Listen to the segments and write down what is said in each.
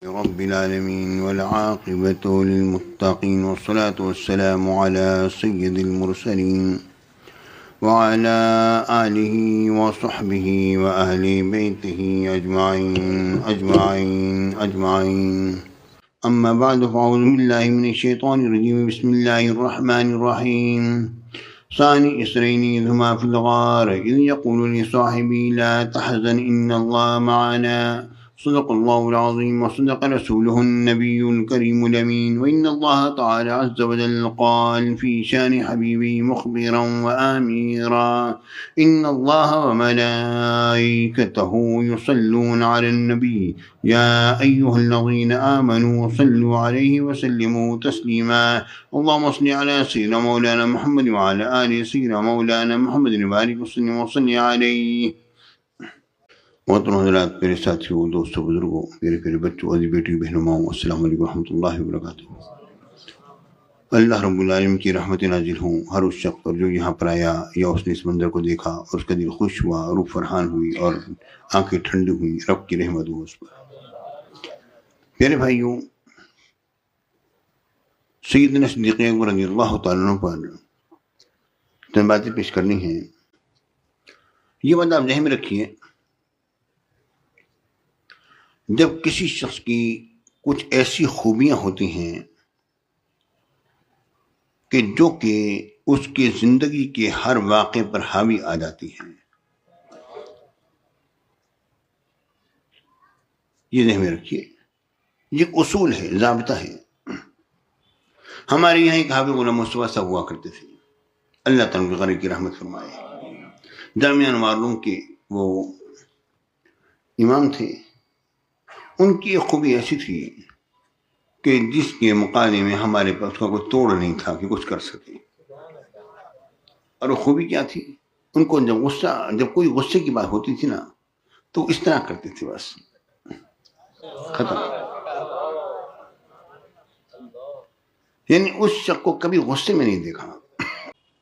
رب العالمين والعاقبة للمتقين والصلاة والسلام على سيد المرسلين وعلى آله وصحبه وأهل بيته أجمعين أما بعد فأعوذ بالله من الشيطان الرجيم بسم الله الرحمن الرحيم ثاني إسرين إذ هما في الغار إذ يقول لصاحبه لا تحزن إن الله معنا صدق الله العظيم وصدق رسوله النبي الكريم الأمين وإن الله تعالى عز وجل قال في شان حبيبه مخبرا وآميرا إن الله وملائكته يصلون على النبي يا أيها الذين آمنوا صلوا عليه وسلموا تسليما اللهم صل على سيدنا مولانا محمد وعلى آل سيدنا مولانا محمد وبارك وسلم وصل عليه. محترم حضرات، میرے ساتھیوں، دوستوں، بزرگوں، میرے پیارے بچوں، عزیز بیٹی بہنوں، السلام علیکم ورحمۃ اللہ وبرکاتہ. اللہ رب العالمین کی رحمت نازل ہوں ہر اس شخص پر جو یہاں پر آیا یا اس نے اس منظر کو دیکھا اور اس کا دل خوش ہوا، روح فرحان ہوئی اور آنکھیں ٹھنڈی ہوئی. رب کی رحمت ہو اس پر. پیارے بھائیوں، سیدنا صدیق اکبر رضی اللہ تعالیٰ عنہ پر چند باتیں پیش کرنی ہیں. یہ بات آپ ذہن میں رکھیے، جب کسی شخص کی کچھ ایسی خوبیاں ہوتی ہیں کہ جو کہ اس کی زندگی کے ہر واقعے پر حاوی آ جاتی ہیں، یہ ذہن میں رکھیے. یہ ایک اصول ہے، ضابطہ ہے. ہمارے یہاں ایک حافظ غلام مصطفیٰ صاحب ہوا کرتے تھے، اللہ تعالیٰ کے غریب کی رحمت فرمائے. جامعہ انواروں کے وہ امام تھے. ان کی ایک خوبی ایسی تھی کہ جس کے مقابلے میں ہمارے پاس اس کا کوئی توڑ نہیں تھا کہ کچھ کر سکے. اور وہ خوبی کیا تھی؟ ان کو جب کوئی غصے کی بات ہوتی تھی نا تو اس طرح کرتے تھے، بس ختم. یعنی اس شخص کو کبھی غصے میں نہیں دیکھا.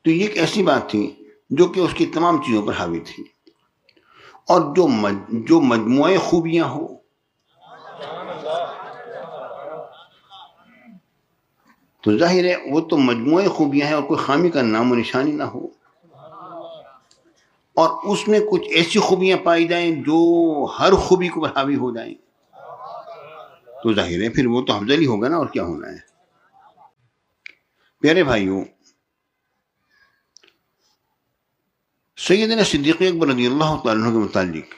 تو یہ ایک ایسی بات تھی جو کہ اس کی تمام چیزوں پر حاوی تھی. اور جو مجموعہ خوبیاں ہو، تو ظاہر ہے وہ تو مجموعہ خوبیاں ہیں اور کوئی خامی کا نام و نشانی نہ ہو، اور اس میں کچھ ایسی خوبیاں پائی جائیں جو ہر خوبی کو حاوی ہو جائیں، تو ظاہر ہے پھر وہ تو افضل ہی ہوگا نا، اور کیا ہونا ہے. پیارے بھائیوں، سیدنا صدیق اکبر رضی اللہ تعالیٰ عنہ کے متعلق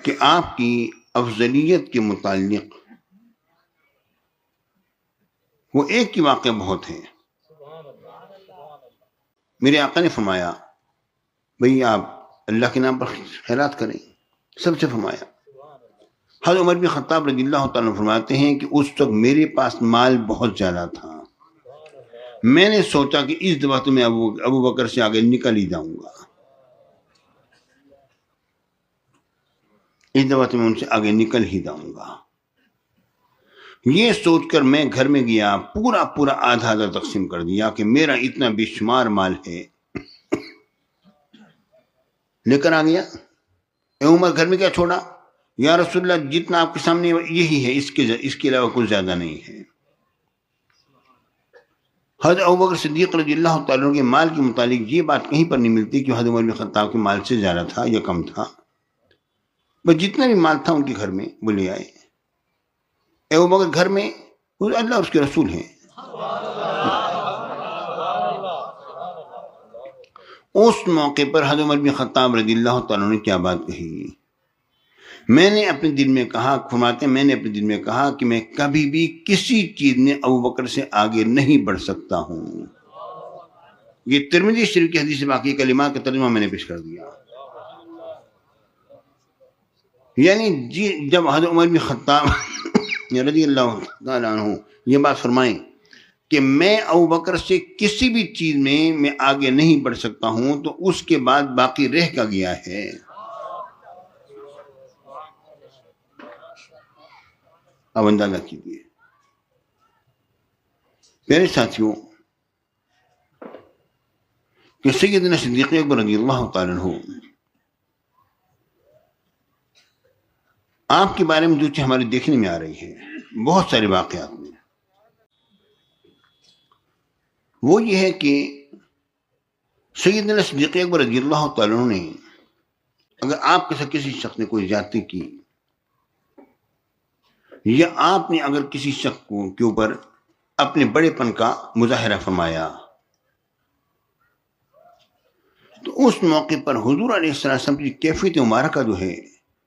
کہ آپ کی افضلیت کے متعلق وہ ایک ہی واقعہ بہت ہے. میرے آقا نے فرمایا بھئی آپ اللہ کے نام پر خیرات کریں. سب سے فرمایا. حضرت عمر بن خطاب رضی اللہ تعالیٰ عنہ فرماتے ہیں کہ اس وقت میرے پاس مال بہت زیادہ تھا. میں نے سوچا کہ اس دفعہ تو میں ابو بکر سے آگے نکل ہی جاؤں گا، اس دفعہ تو میں ان سے آگے نکل ہی جاؤں گا. یہ سوچ کر میں گھر میں گیا، پورا آدھا تقسیم کر دیا کہ میرا اتنا بے شمار مال ہے، لے کر آ گیا. اے عمر، گھر میں کیا چھوڑا؟ یا رسول اللہ جتنا آپ کے سامنے یہی ہے، اس کے علاوہ کچھ زیادہ نہیں ہے. حضرت ابوبکر صدیق رضی اللہ تعالیٰ عنہ کے مال کے متعلق یہ بات کہیں پر نہیں ملتی کہ حضرت عمر بن خطاب کے مال سے زیادہ تھا یا کم تھا. بس جتنا بھی مال تھا ان کے گھر میں وہ لے آئے. اے ابوبکر گھر میں اللہ اور اس کے رسول ہیں. اس موقع پر حضرت عمر بن خطاب رضی اللہ تعالیٰ عنہ نے کیا بات کہی؟ میں نے اپنے دل میں کہا، فرماتے ہیں میں نے اپنے دل میں کہا کہ میں کبھی بھی کسی چیز میں ابوبکر سے آگے نہیں بڑھ سکتا ہوں. یہ ترمذی شریف کی حدیث باقی کلمات کا ترجمہ میں نے پیش کر دیا. یعنی جب حضرت عمر بن خطاب رضی اللہ تعالیٰ عنہ یہ بات فرمائیں کہ میں ابوبکر سے کسی بھی چیز میں آگے نہیں بڑھ سکتا ہوں، تو اس کے بعد باقی رہ کا گیا ہے. اب اندازہ کیجیے. میرے ساتھیوں، کہ سیدنا صدیق اکبر رضی اللہ تعالیٰ عنہ آپ کے بارے میں جو چیز ہمارے دیکھنے میں آ رہی ہے بہت سارے واقعات میں، وہ یہ ہے کہ سیدنا صدیق اکبر رضی اللہ تعالیٰ عنہ نے اگر آپ کے ساتھ کسی شخص نے کوئی زیادتی کی، یا آپ نے اگر کسی شخص کے اوپر اپنے بڑے پن کا مظاہرہ فرمایا، تو اس موقع پر حضور علیہ السلام کی کیفیت مبارکہ جو ہے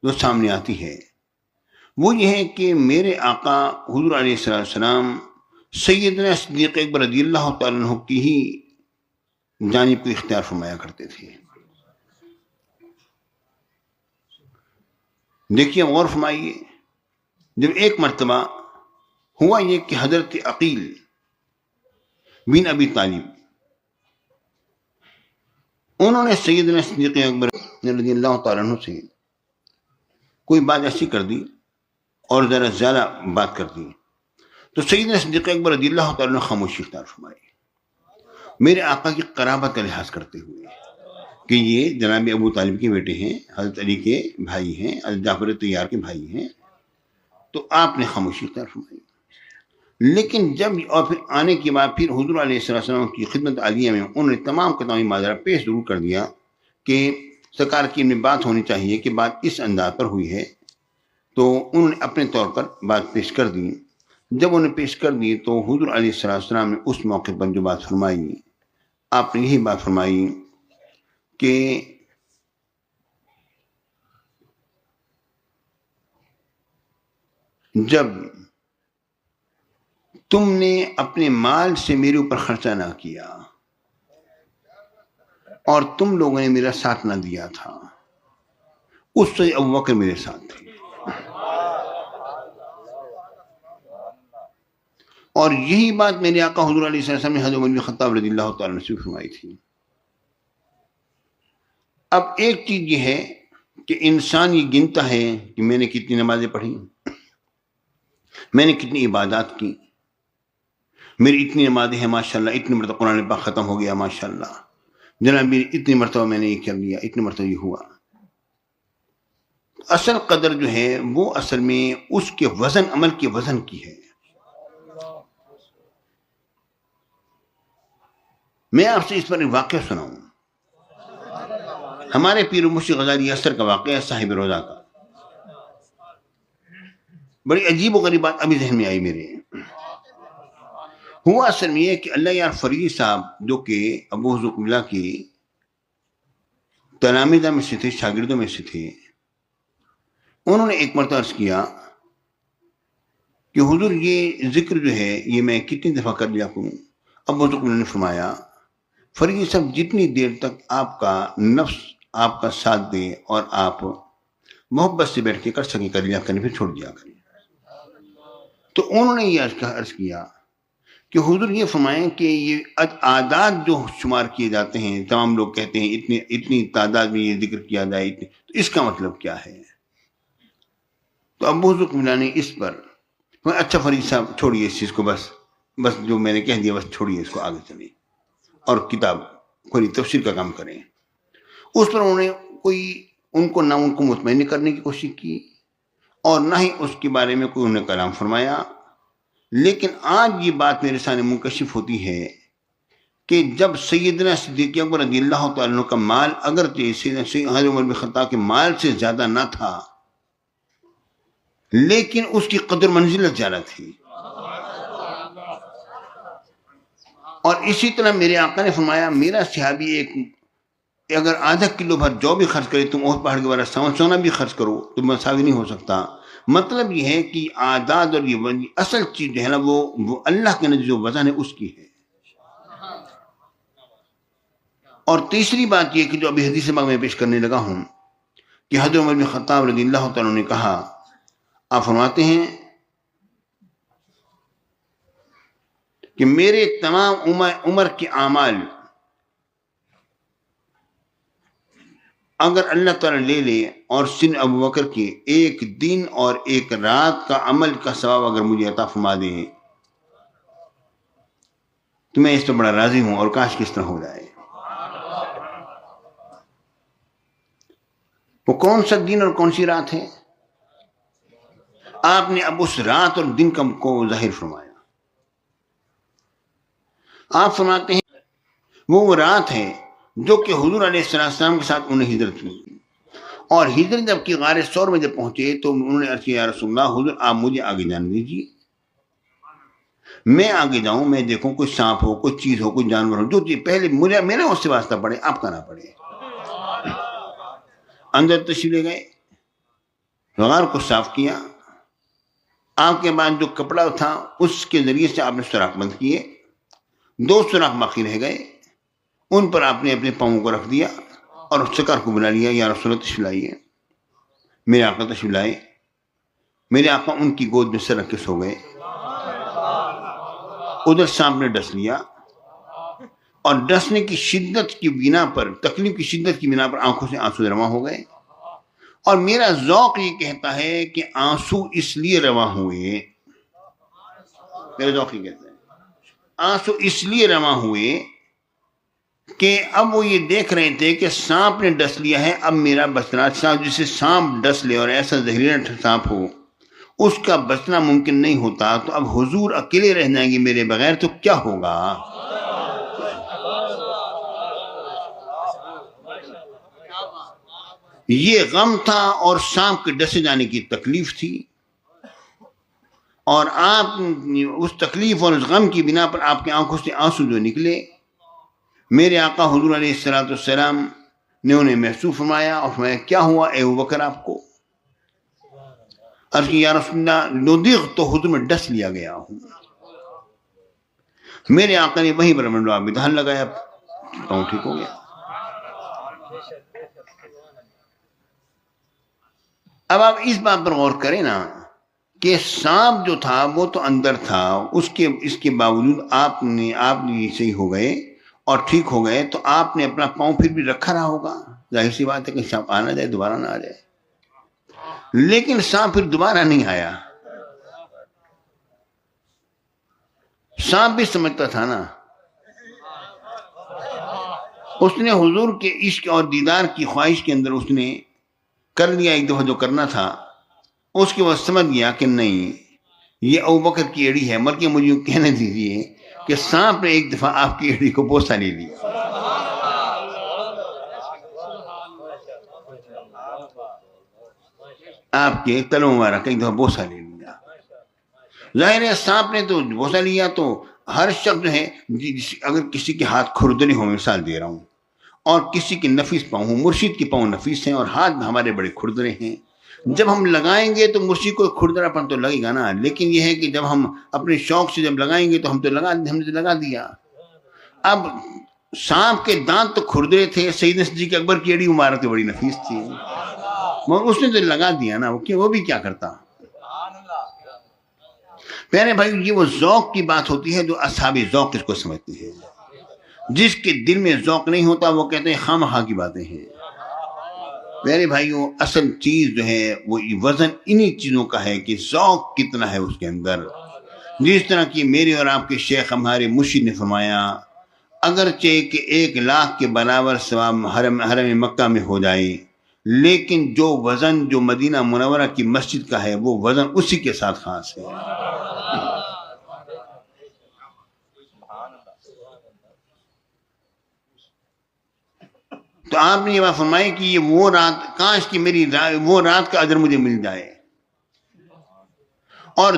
جو سامنے آتی ہے وہ یہ ہے کہ میرے آقا حضور علیہ السلام سیدنا صدیق اکبر رضی اللہ تعالیٰ عنہ کی ہی جانب کو اختیار فرمایا کرتے تھے۔ دیکھیے، غور فرمائیے، جب ایک مرتبہ ہوا یہ کہ حضرت عقیل بن ابی طالب انہوں نے سیدنا صدیق اکبر رضی اللہ تعالیٰ عنہ سے کوئی بات ایسی کر دی اور ذرا زیادہ بات کر دی، تو سیدنا صدیق اکبر رضی اللہ تعالیٰ عنہ خاموشی اختیار فرمائی، میرے آقا کی قرابت کا لحاظ کرتے ہوئے کہ یہ جناب ابو طالب کے بیٹے ہیں، حضرت علی کے بھائی ہیں، حضرت جعفر طیار کے بھائی ہیں، تو آپ نے خاموشی اختیار فرمائی۔ لیکن جب اور پھر آنے کے بعد پھر حضور علیہ السلام کی خدمت عالیہ میں انہوں نے تمام کا تمام ماجرا پیش ضرور کر دیا کہ سرکار کی میں بات ہونی چاہیے کہ بات اس انداز پر ہوئی ہے، تو انہوں نے اپنے طور پر بات پیش کر دی۔ جب انہوں نے پیش کر دی تو حضور علیہ السلام نے اس موقع پر جو بات فرمائی، آپ نے یہی بات فرمائی کہ جب تم نے اپنے مال سے میرے اوپر خرچہ نہ کیا اور تم لوگوں نے میرا ساتھ نہ دیا تھا، اس سے ابو بکر میرے ساتھ تھے، اور یہی بات میرے آقا حضور علیہ السلام نے حضرت عمر بن خطاب رضی اللہ تعالیٰ عنہ سے فرمائی تھی۔ اب ایک چیز یہ ہے کہ انسان یہ گنتا ہے کہ میں نے کتنی نمازیں پڑھی، میں نے کتنی عبادات کی، میری اتنی نمازیں ہیں ماشاءاللہ، اتنی مرتبہ قرآن پاک ختم ہو گیا ماشاءاللہ، جناب میری اتنی مرتبہ میں نے یہ کر لیا، اتنی مرتبہ یہ ہوا۔ اصل قدر جو ہے وہ اصل میں اس کے وزن، عمل کے وزن کی ہے۔ میں آپ سے اس پر ایک واقعہ سناؤں، ہمارے پیر مرشد غزالی اثر کا واقعہ ہے، صاحب روضہ کا۔ بڑی عجیب و غریب بات ابھی ذہن میں آئی میرے۔ ہوا اصل میں یہ کہ اللہ یار فریدی صاحب جو کہ ابو حضور قبلہ کی تلامذہ میں سے تھے، شاگردوں میں سے تھے، انہوں نے ایک مرتبہ عرض کیا کہ حضور یہ ذکر جو ہے یہ میں کتنی دفعہ کر لیا کروں؟ ابو حضور قبلہ نے فرمایا، فریدی صاحب جتنی دیر تک آپ کا نفس آپ کا ساتھ دے اور آپ محبت سے بیٹھ کے کر سکیں کر لیا کریں، پھر چھوڑ دیا کریں۔ تو انہوں نے یہ عرض کیا کہ حضور یہ فرمائیں کہ یہ اعداد جو شمار کیے جاتے ہیں، تمام لوگ کہتے ہیں اتنی تعداد میں یہ ذکر کیا جائے، تو اس کا مطلب کیا ہے؟ تو ابو حضور قبلہ نے اس پر، اچھا فرید صاحب چھوڑیے اس چیز کو، بس جو میں نے کہہ دیا بس چھوڑیے اس کو، آگے چلیں اور کتاب کھولی، تفسیر کا کام کریں۔ اس پر انہوں نے ان کو مطمئن کرنے کی کوشش کی اور نہ ہی اس کے بارے میں کوئی انہوں نے کلام فرمایا۔ لیکن آج یہ بات میرے سامنے منکشف ہوتی ہے کہ جب سیدنا صدیق اکبر رضی اللہ تعالیٰ عنہ کا مال اگرچہ حضرت عمر بن خطاب کے مال سے زیادہ نہ تھا، لیکن اس کی قدر منزلت زیادہ تھی۔ اور اسی طرح میرے آقا نے فرمایا، میرا صحابی ایک اگر آدھا کلو بھر جو بھی خرچ کرے، تم احد پہاڑ کے بارے سونا بھی خرچ کرو تو مساوی نہیں ہو سکتا۔ مطلب یہ ہے کہ اعداد اور یہ اصل چیز جو ہے نا وہ اللہ کے نزد جو وزن ہے اس کی ہے۔ اور تیسری بات یہ کہ جو ابھی حدیث پاک میں پیش کرنے لگا ہوں کہ حضرت عمر بن خطاب رضی اللہ تعالیٰ نے کہا، آپ فرماتے ہیں کہ میرے تمام عمر کے اعمال اگر اللہ تعالیٰ لے لے اور سن ابو بکر کے ایک دن اور ایک رات کا عمل کا ثواب اگر مجھے عطا فرما دے تو میں اس پر بڑا راضی ہوں، اور کاش کس طرح ہو جائے۔ وہ کون سا دن اور کون سی رات ہے؟ آپ نے اب اس رات اور دن کو ظاہر فرمایا. آپ فرماتے ہیں وہ رات ہے جو کہ حضور علیہ السلام کے ساتھ انہیں ہجرت کی، اور ہجرت جب کہ غار ثور میں جب پہنچے تو انہوں نے عرض کیا یا رسول اللہ، حضور آپ مجھے آگے جانے دیجیے، میں آگے جاؤں، میں دیکھوں کوئی سانپ ہو، کوئی چیز ہو، کوئی جانور ہو، جو چیز پہلے مجھے میرا اس سے واسطہ پڑے، آپ کا نہ پڑے. اندر تشریف لے گئے، غار کو صاف کیا، آپ کے بعد جو کپڑا تھا اس کے ذریعے سے آپ نے سوراخ بند کیے، 2 سوراخ باقی رہ گئے، ان پر آپ نے اپنے پاؤں کو رکھ دیا اور سکر کو بلا لیا، یا رسول اللہ تشریف لائیے. میرے آقا تشریف لائے، میرے آقا ان کی گود میں سر رکھ کے سو گئے. ادھر سانپ نے ڈس لیا، اور ڈسنے کی شدت کی بنا پر، تکلیف کی شدت کی بنا پر آنکھوں سے آنسو رواں ہو گئے. اور میرا ذوق یہ کہتا ہے کہ آنسو اس لیے رواں ہوئے، میرا ذوق یہ کہتا ہے آنسو اس لیے رواں ہوئے کہ اب وہ یہ دیکھ رہے تھے کہ سانپ نے ڈس لیا ہے، اب میرا بچنا، جسے سانپ ڈس لے اور ایسا زہریلا سانپ ہو اس کا بچنا ممکن نہیں ہوتا، تو اب حضور اکیلے رہ جائیں گے میرے بغیر، تو کیا ہوگا. یہ غم تھا اور سانپ کے ڈسے جانے کی تکلیف تھی، اور آپ اس تکلیف اور اس غم کی بنا پر آپ کی آنکھوں سے آنسو جو نکلے، میرے آقا حضور علیہ السلام نے انہیں محسوس فرمایا اور فرمایا کیا ہوا اے ابوبکر آپ کو؟ عرض کی یا رسول اللہ لدغ، تو حضور میں ڈس لیا گیا ہوں. میرے آقا نے وہیں پر منڈوا بدھان لگایا، پاؤں ٹھیک ہو گیا. اب آپ اس بات پر غور کریں نا کہ سانپ جو تھا وہ تو اندر تھا، اس کے باوجود آپ صحیح ہو گئے اور ٹھیک ہو گئے، تو آپ نے اپنا پاؤں پھر بھی رکھا رہا ہوگا، ظاہر سی بات ہے کہ سانپ آنا جائے دوبارہ نہ آ جائے. لیکن سانپ پھر دوبارہ نہیں آیا. سانپ بھی سمجھتا تھا نا، اس نے حضور کے عشق اور دیدار کی خواہش کے اندر اس نے کر لیا ایک دفعہ جو کرنا تھا، اس کے بعد سمجھ گیا کہ نہیں یہ ابوبکر کی ایڑی ہے، بلکہ مجھے کہنے دیجیے کہ سانپ نے ایک دفعہ آپ کی ایڑی کو بوسہ لے لیا. آپ کے تلوں مبارک ایک دفعہ بوسہ لے لیا. ظاہر ہے سانپ نے تو بوسہ لیا، تو ہر شخص ہے اگر کسی کے ہاتھ کھردرے ہوں، مثال دے رہا ہوں، اور کسی کے نفیس پاؤں ہوں، مرشد کے پاؤں نفیس ہیں اور ہاتھ ہمارے بڑے کھردرے ہیں، جب ہم لگائیں گے تو مرشد کو کھردرا پن تو لگے گا نا، لیکن یہ ہے کہ جب ہم اپنے شوق سے جب لگائیں گے تو ہم نے لگا دیا. اب سانپ کے دانت تو کھردرے تھے، سیدنا صدیق اکبر کی ایڑی مبارک تو بڑی نفیس تھی، مگر اس نے تو لگا دیا نا، وہ بھی کیا کرتا. پیارے بھائی، یہ وہ ذوق کی بات ہوتی ہے جو اصحاب ذوق اس کو سمجھتے ہیں. جس کے دل میں ذوق نہیں ہوتا وہ کہتے ہیں خواہ مخواہ کی باتیں ہیں. میرے بھائیوں، اصل چیز جو ہے وہ وزن انہی چیزوں کا ہے کہ ذوق کتنا ہے اس کے اندر. جس طرح کی میرے اور آپ کے شیخ ہمارے مرشد نے فرمایا اگرچہ کہ 1,00,000 کے برابر ثواب حرم مکہ میں ہو جائے، لیکن جو وزن جو مدینہ منورہ کی مسجد کا ہے وہ وزن اسی کے ساتھ خاص ہے. تو آپ نے یہ بات فرمائی کہ یہ وہ رات، کاش کہ میری وہ رات کا اجر مجھے مل جائے. اور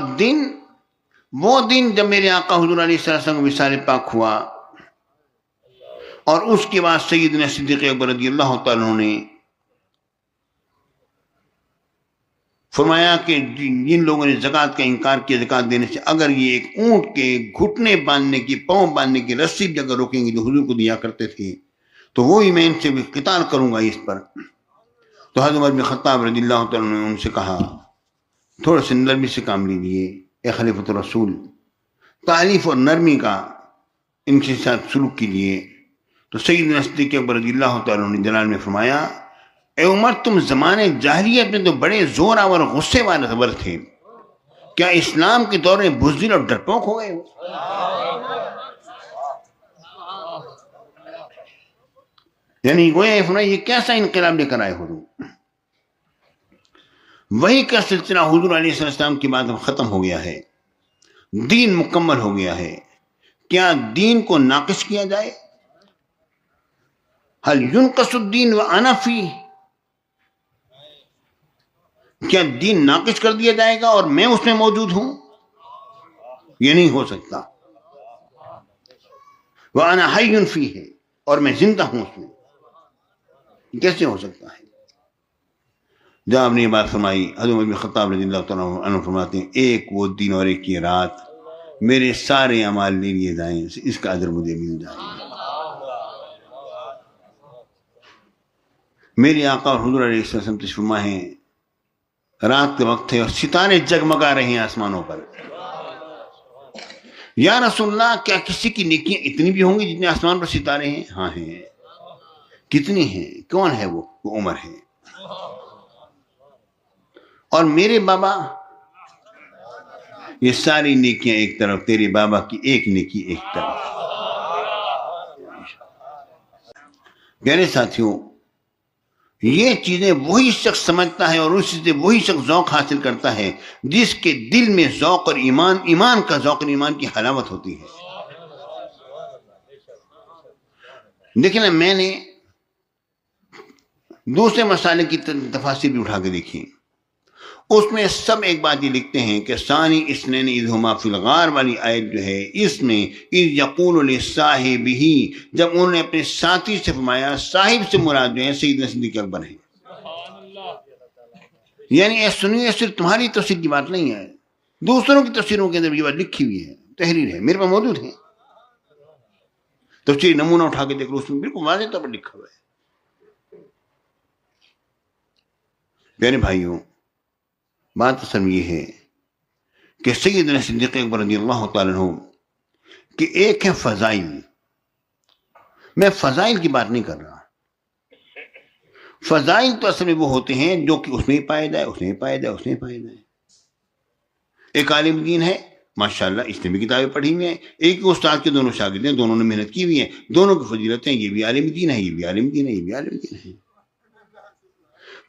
وہ دن جب میرے آقا حضور علیہ السلام کو وصال پاک ہوا، اور اس کے بعد سیدنا صدیق اکبر رضی اللہ تعالیٰ نے فرمایا کہ جن لوگوں نے زکوٰۃ کا انکار کیا زکوٰۃ دینے سے، اگر یہ ایک اونٹ کے گھٹنے باندھنے کی، پاؤں باندھنے کی رسی بھی اگر روکیں گے جو حضور کو دیا کرتے تھے تو وہی میں ان سے بھی قتال کروں گا اس پر. تو حضرت عمر بن خطاب رضی اللہ تعالیٰ نے ان سے کہا تھوڑا سے نرمی سے کام لیجیے اے خلیفۃ الرسول، تعریف اور نرمی کا ان کے ساتھ سلوک کیجیے. تو سیدنا صدیق اکبر رضی اللہ تعالیٰ نے جلال میں فرمایا اے عمر، تم زمانے جاہلیت میں تو بڑے زور آور غصے والے خبر تھے، کیا اسلام کے دور میں بزدل اور ڈرپوک ہو گئے ہو؟ یعنی گویا فرمایا یہ کیسا انقلاب لے کر آئے ہو. وہی کا سلسلہ حضور علیہ السلام کے بعد ختم ہو گیا ہے، دین مکمل ہو گیا ہے. کیا دین کو ناقص کیا جائے؟ حل ينقص الدین وانا فیہ، کیا دین ناقص کر دیا جائے گا اور میں اس میں موجود ہوں؟ یہ نہیں ہو سکتا. وانا حی فیہ، اور میں زندہ ہوں اس میں، کیسے ہو سکتا ہے؟ جب آپ نے یہ بات فرمائی، حضرت عمر بن خطاب رضی اللہ تعالیٰ عنہ فرماتے ہیں ایک وہ دن اور ایک یہ رات میرے سارے اعمال لے لیے جائیں، اس کا اجر مجھے مل جائے. میرے آقا اور حضور علیہ السلام تشریف فرما ہیں، رات کے وقت ہے اور ستارے جگمگا رہے ہیں آسمانوں پر. یا رسول اللہ، کیا کسی کی نیکیاں اتنی بھی ہوں گی جتنے آسمان پر ستارے ہیں؟ ہاں ہیں. کتنی ہیں؟ کون ہے وہ عمر ہے. اور میرے بابا، یہ ساری نیکیاں ایک طرف، تیرے بابا کی ایک نیکی ایک طرف. پیارے ساتھیوں، یہ چیزیں وہی شخص سمجھتا ہے اور اسی سے وہی شخص ذوق حاصل کرتا ہے جس کے دل میں ذوق اور ایمان کا ذوق اور ایمان کی حلاوت ہوتی ہے. لیکن میں نے دوسرے مسائل کی تفاصیر بھی اٹھا کے دیکھی، اس میں سب ایک بات یہ لکھتے ہیں کہ ثانی اثنین اذ ہما فی الغار والی آیت جو ہے، اس میں اذ یقول لصاحبہ، جب انہوں نے اپنے ساتھی سے فرمایا، صاحب سے مراد جو ہے سیدنا صدیق اکبر ہے. یعنی اے سنیے، صرف تمہاری تفسیر کی بات نہیں ہے، دوسروں کی تفسیروں کے اندر یہ بات لکھی ہوئی ہے، تحریر ہے، میرے پاس موجود ہے. تفسیر نمونہ اٹھا کے دیکھ لو، اس میں بالکل واضح طور پر لکھا ہوا ہے. پیارے بھائیوں، بات اصل یہ ہے کہ سیدنا صدیق اکبر رضی اللہ تعالیٰ عنہ کہ ایک ہے فضائل. میں فضائل کی بات نہیں کر رہا، فضائل تو اصل میں وہ ہوتے ہیں جو کہ اس میں ہی پائے جائے، اس میں ہی پائے جائے، اس میں ہی پائے جائے. ایک عالم دین ہے، ماشاءاللہ اس نے بھی کتابیں پڑھی ہوئی ہیں، ایک استاد کے دونوں شاگرد ہیں، دونوں نے محنت کی ہوئی ہے، دونوں کی فضیلتیں، یہ بھی عالم دین ہے، یہ بھی عالم دین ہے، یہ بھی عالم دین ہے.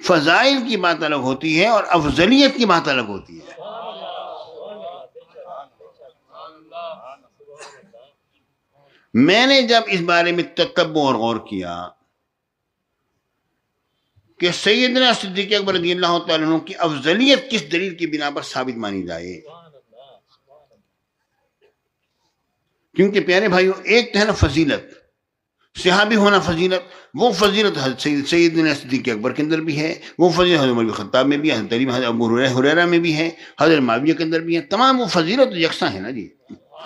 فضائل کی بات الگ ہوتی ہے اور افضلیت کی بات الگ ہوتی ہے. میں نے جب اس بارے میں تتبع اور غور کیا کہ سیدنا صدیق اکبر رضی اللہ تعالیٰ عنہ کی افضلیت کس دلیل کی بنا پر ثابت مانی جائے، کیونکہ پیارے بھائیوں، ایک تو ہے نا فضیلت، صحابی ہونا فضیلت، وہ فضیلت سیدنا صدیق اکبر کے اندر بھی ہے، وہ فضیلت حضرت عمر بن خطاب میں بھی ہے، حضرت ابو ہریرہ میں بھی ہے، حضرت معاویہ کے اندر بھی ہے. تمام وہ فضیلت یکساں ہے نا جی،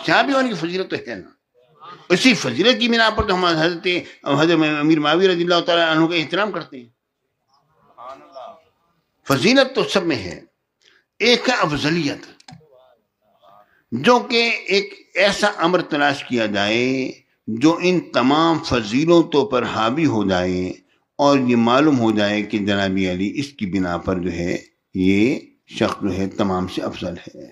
صحابی ہونے کی فضیلت تو ہے نا. اسی فضیلت کی بنا پر تو ہم حضرت امیر معاویہ رضی اللہ تعالیٰ عنہ کا احترام کرتے ہیں. فضیلت تو سب میں ہے. ایک ہے افضلیت، جو کہ ایک ایسا امر تلاش کیا جائے جو ان تمام فضیلتوں پر حاوی ہو جائے اور یہ معلوم ہو جائے کہ جناب علی اس کی بنا پر جو ہے یہ شخص جو ہے تمام سے افضل ہے.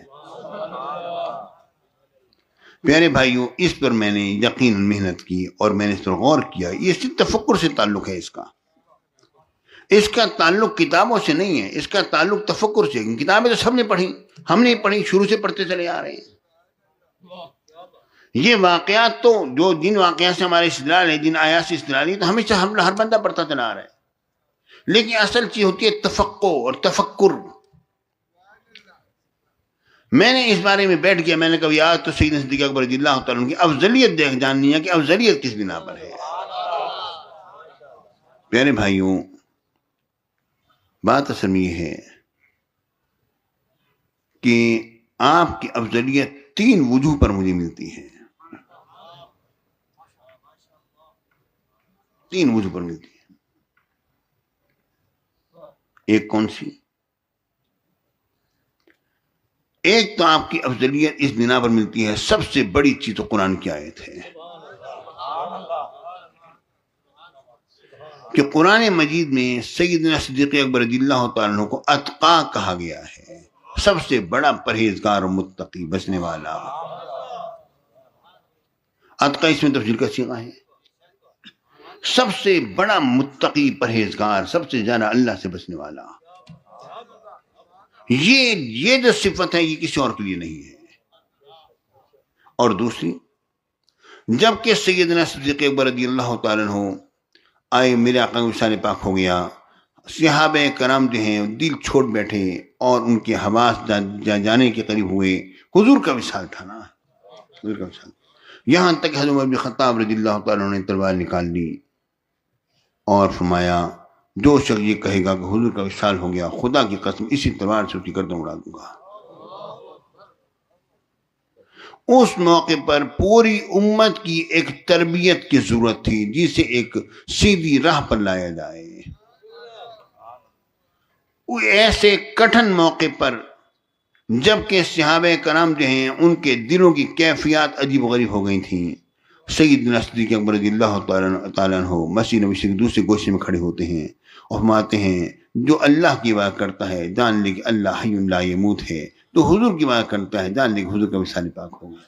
پیارے بھائیوں، اس پر میں نے یقیناً محنت کی اور میں نے اس پر غور کیا. یہ صرف تفکر سے تعلق ہے، اس کا تعلق کتابوں سے نہیں ہے، اس کا تعلق تفکر سے. کتابیں تو سب نے پڑھی، ہم نے پڑھی، شروع سے پڑھتے چلے آ رہے ہیں. یہ واقعات تو جو جن واقعات سے ہمارے استدلال ہے، جن آیات سے استدلال ہے، تو ہمیشہ ہر بندہ پڑھتا چلا آ رہا ہے. لیکن اصل چیز ہوتی ہے تفقع اور تفکر. میں نے اس بارے میں بیٹھ گیا، میں نے کہا یار تو سیدنا صدیق اکبر رضی اللہ تعالیٰ عنہ کی افضلیت دیکھ جاننی ہے کہ افضلیت کس بنا پر ہے. پیارے بھائیوں، بات اصل میں یہ ہے کہ آپ کی افضلیت 3 وجوہ پر مجھے ملتی ہے، 3 وجوہ پر ملتی ہے. ایک کون سی؟ ایک تو آپ کی افضلیت اس بنا پر ملتی ہے، سب سے بڑی چیز تو قرآن کی آیت ہے کہ قرآن مجید میں سیدنا صدیق اکبر رضی اللہ تعالیٰ عنہ کو اتقا کہا گیا ہے، سب سے بڑا پرہیزگار اور متقی، بچنے والا. اتقا اس میں تفضیل کا صیغہ ہے، سب سے بڑا متقی، پرہیزگار، سب سے زیادہ اللہ سے بچنے والا. یہ جو صفت ہے یہ کسی اور کے لیے نہیں ہے۔ اور دوسری، جبکہ سیدنا صدیق اکبر رضی اللہ تعالیٰ عنہ آئے، میرے آقا وصال پاک ہو گیا، صحابہ کرام جو ہیں دل چھوڑ بیٹھے اور ان کے حواس جانے کے قریب ہوئے، حضور کا وصال تھا نا، حضور کا وصال، یہاں تک حضرت عمر بن خطاب رضی اللہ تعالیٰ عنہ نے تلوار نکال لی اور فرمایا جو شخص یہ کہے گا کہ حضور کا وصال ہو گیا، خدا کی قسم اسی تلوار سے اس کی گردن اڑا دوں گا۔ اس موقع پر پوری امت کی ایک تربیت کی ضرورت تھی جسے ایک سیدھی راہ پر لایا جائے۔ ایسے کٹھن موقع پر جبکہ صحابہ کرام جو ہیں ان کے دلوں کی کیفیات عجیب و غریب ہو گئی تھیں، سیدنا صدیق اکبر رضی اللہ تعالیٰ عنہ مسیح نبی سے دوسرے گوشے میں کھڑے ہوتے ہیں اور فرماتے ہیں جو اللہ کی بات کرتا ہے جان لے کہ اللہ حی لا یموت ہے، تو حضور کی بات کرتا ہے جان لے کہ حضور کا وصال پاک ہو گیا۔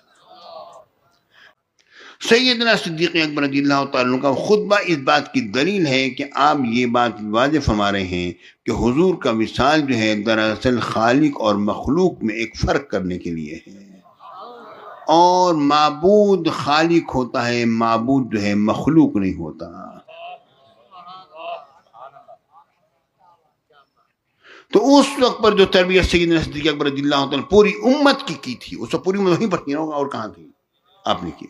سیدنا صدیق اکبر رضی اللہ تعالیٰ عنہ کا خطبہ اس بات کی دلیل ہے کہ آپ یہ بات واضح فرما رہے ہیں کہ حضور کا وصال جو ہے دراصل خالق اور مخلوق میں ایک فرق کرنے کے لیے ہے، اور معبود خالق ہوتا ہے، معبود جو ہے مخلوق نہیں ہوتا۔ تو اس وقت پر جو تربیت سیدنا صدیق اکبر رضی اللہ تعالیٰ پوری امت کی تھی، اس وقت پوری امت وہیں پر ہوگا اور کہاں تھی، آپ نے کی۔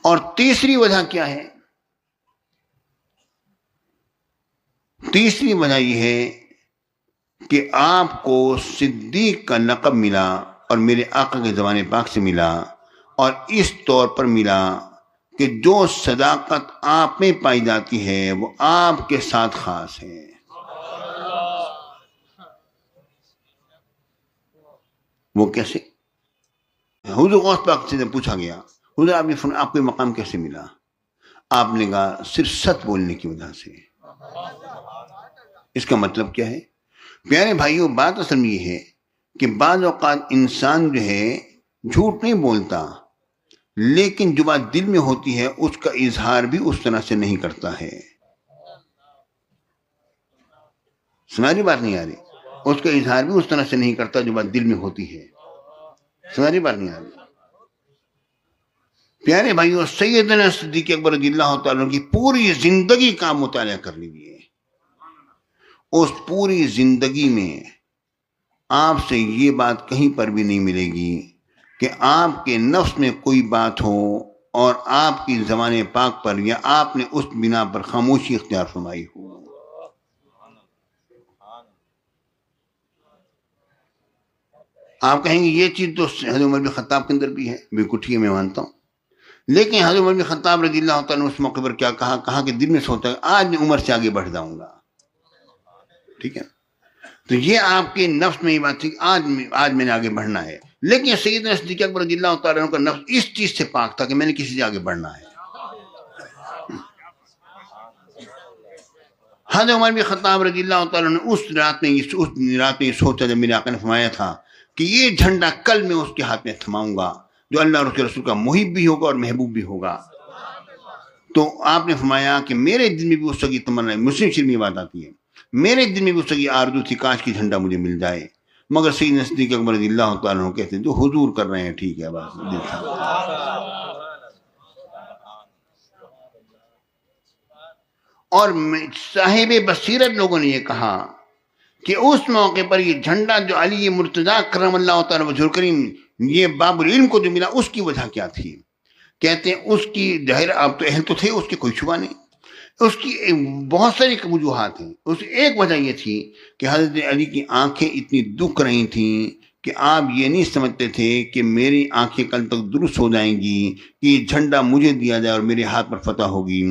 اور تیسری وجہ کیا ہے؟ تیسری وجہ یہ ہے کہ آپ کو صدیق کا لقب ملا اور میرے آقا کے زبان پاک سے ملا، اور اس طور پر ملا کہ جو صداقت آپ میں پائی جاتی ہے وہ آپ کے ساتھ خاص ہے۔ وہ کیسے؟ حضور غوث پاک سے پوچھا گیا حضور آپ کو مقام کیسے ملا؟ آپ نے کہا صرف سچ بولنے کی وجہ سے۔ اس کا مطلب کیا ہے؟ پیارے بھائیوں، بات اصل میں یہ ہے کہ بعض اوقات انسان جو ہے جھوٹ نہیں بولتا، لیکن جو بات دل میں ہوتی ہے اس کا اظہار بھی اس طرح سے نہیں کرتا ہے۔ سمجھ بات نہیں آ رہی؟ اس کا اظہار بھی اس طرح سے نہیں کرتا جو بات دل میں ہوتی ہے۔ سمجھ بات نہیں آ رہی؟ پیارے بھائیوں، سیدنا صدیق اکبر رضی اللہ تعالیٰ کی پوری زندگی کا مطالعہ کر لیجیے۔ اس پوری زندگی میں آپ سے یہ بات کہیں پر بھی نہیں ملے گی کہ آپ کے نفس میں کوئی بات ہو اور آپ کی زبان پاک پر یا آپ نے اس بنا پر خاموشی اختیار فرمائی ہو۔ آپ کہیں گے یہ چیز تو حضرت عمر بن خطاب کے اندر بھی ہے، بالکل ٹھیک ہے، میں مانتا ہوں، لیکن حضرت عمر بن خطاب رضی اللہ تعالیٰ نے اس موقع پر کیا کہا کہ دل میں سوچا آج میں عمر سے آگے بڑھ جاؤں گا، ٹھیک ہے، تو یہ آپ کے نفس میں یہ بات تھی کہ آج میں نے آگے بڑھنا ہے، لیکن سیدنا صدیق اکبر رضی اللہ تعالیٰ عنہ کا نفس اس چیز سے پاک تھا کہ میں نے کسی سے آگے بڑھنا ہے۔ حضرت عمر بن خطاب رضی اللہ تعالیٰ نے اس رات میں یہ سوچا جب میرے آقا نے فرمایا تھا کہ یہ جھنڈا کل میں اس کے ہاتھ میں تھماؤں گا جو اللہ اور اس کے رسول کا محب بھی ہوگا اور محبوب بھی ہوگا۔ تو آپ نے فرمایا کہ میرے دل میں بھی اس کی تمنا ہے، مسلم شریف میں بات آتی ہے، میرے دل میں بھی اس کی آرزو تھی کاش کی جھنڈا مجھے مل جائے، مگر سیدنا صدیق اکبر رضی اللہ تعالیٰ عنہ کہتے ہیں جو حضور کر رہے ہیں ٹھیک ہے بس دل تھا۔ اور صاحب بصیرت لوگوں نے یہ کہا کہ اس موقع پر یہ جھنڈا جو علی مرتضیٰ کرم اللہ تعالیٰ وجہ کریم یہ باب العلم کو جو ملا اس کی وجہ کیا تھی؟ کہتے ہیں اس کی ظاہر آپ تو اہل تو تھے، اس کی کوئی شبہ نہیں، اس کی بہت ساری وجوہات ہیں۔ اس ایک وجہ یہ تھی کہ حضرت علی کی آنکھیں اتنی دکھ رہی تھیں کہ آپ یہ نہیں سمجھتے تھے کہ میری آنکھیں کل تک درست ہو جائیں گی کہ یہ جھنڈا مجھے دیا جائے اور میرے ہاتھ پر فتح ہوگی۔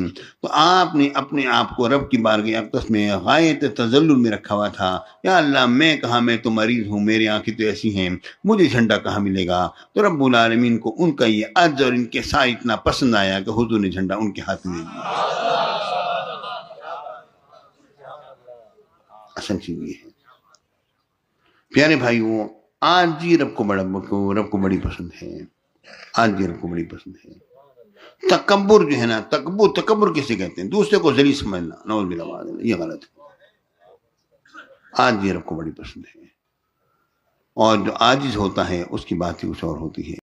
تو آپ نے اپنے آپ کو رب کی بارگاہ اقدس میں غایت تذلل میں رکھا ہوا تھا، یا اللہ میں کہاں، میں تو مریض ہوں، میری آنکھیں تو ایسی ہیں، مجھے جھنڈا کہاں ملے گا؟ تو رب العالمین کو ان کا یہ عجز اور ان کے ساتھ اتنا پسند آیا کہ حضور نے جھنڈا ان کے ہاتھ میں دیا۔ اصل چیز یہ ہے پیارے بھائیوں، آج جی رب کو بڑی پسند ہے، آج جی رب کو بڑی پسند ہے۔ تکبر جو ہے نا، تکبر کسے کہتے ہیں؟ دوسرے کو ذلیل سمجھنا، نعوذ باللہ، یہ غلط ہے۔ آج جی رب کو بڑی پسند ہے۔ اور جو عاجز ہوتا ہے اس کی بات ہی کچھ اور ہوتی ہے۔